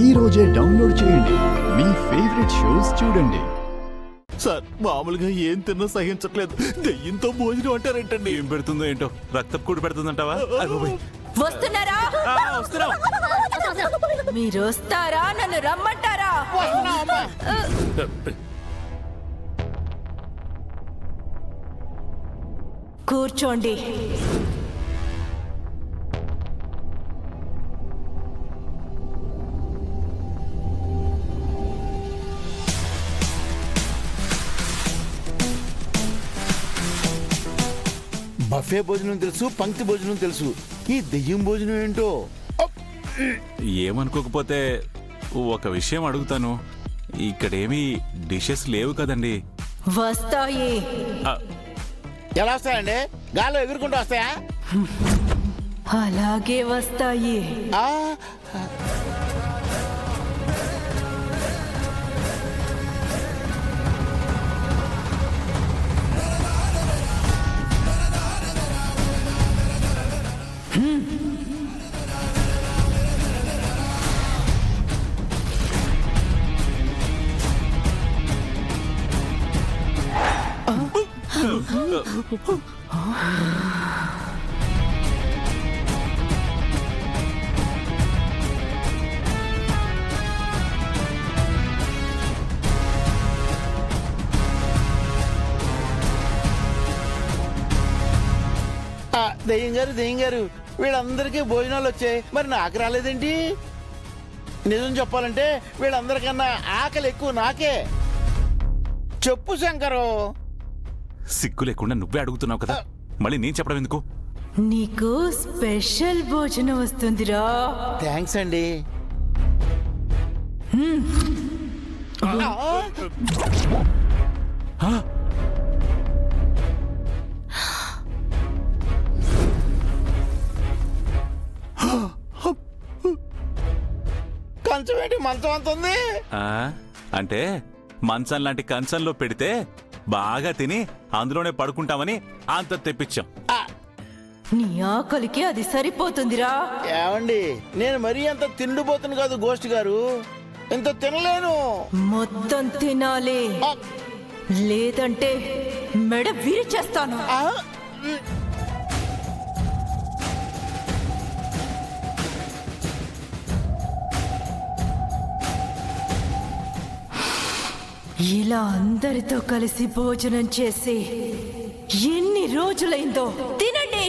ఈ రోజే డౌన్లోడ్ చేయండి. మీ ఫేవరెట్ షోస్ చూడండి. సార్ మామూలుగా ఏం తిన్నా సహించట్లేదు, దెయ్యంతో భోజనం అంటారేంటండి? ఏం పెడుతుందో ఏంటో, రక్తపు కూడు పెడుతుందంటావా? వస్తున్నారా? మీరు వస్తారా, నన్ను రమ్మంటారా? కూర్చోండి. బఫే భోజనం తెలుసు, పంక్తి భోజనం తెలుసు, ఈ దెయ్యం భోజనం ఏంటో? ఏమనుకోకపోతే ఒక విషయం అడుగుతాను. ఇక్కడేమీ డిషెస్ లేవు కదండి? వస్తాయి. ఎలా వస్తాయండి? గాల్లో ఎగురుకుంటూ వస్తాయా? అలాగే వస్తాయి. ఆ, దెయ్యం గారు వీళ్ళందరికీ భోజనాలు వచ్చాయి, మరి నాకు రాలేదేంటి? నిజం చెప్పాలంటే వీళ్ళందరికన్నా ఆకలి ఎక్కువ నాకే. చెప్పు శంకరు. సిగ్గు లేకుండా నువ్వే అడుగుతున్నావు కదా, మళ్ళీ నేను చెప్పడం ఎందుకు? నీకు స్పెషల్ భోజనం వస్తుందిరా. థ్యాంక్స్ అండి. కంచం ఏంటి, మంచం అంత ఉంది? అంటే మంచం లాంటి కంచంలో పెడితే బాగా తిని అందులోనే పడుకుంటామని అంత తెప్పించాం. నీ ఆకలికి అది సరిపోతుందిరా. ఏమండి, నేను మరీ అంత తిండిపోతును కాదు గోష్ఠి గారు, ఇంత తినలేను. మొత్తం తినాలి, లేదంటే మెడ విరిచేస్తాను. ఇలా అందరితో కలిసి భోజనం చేసి ఎన్ని రోజులైందో. తినండి.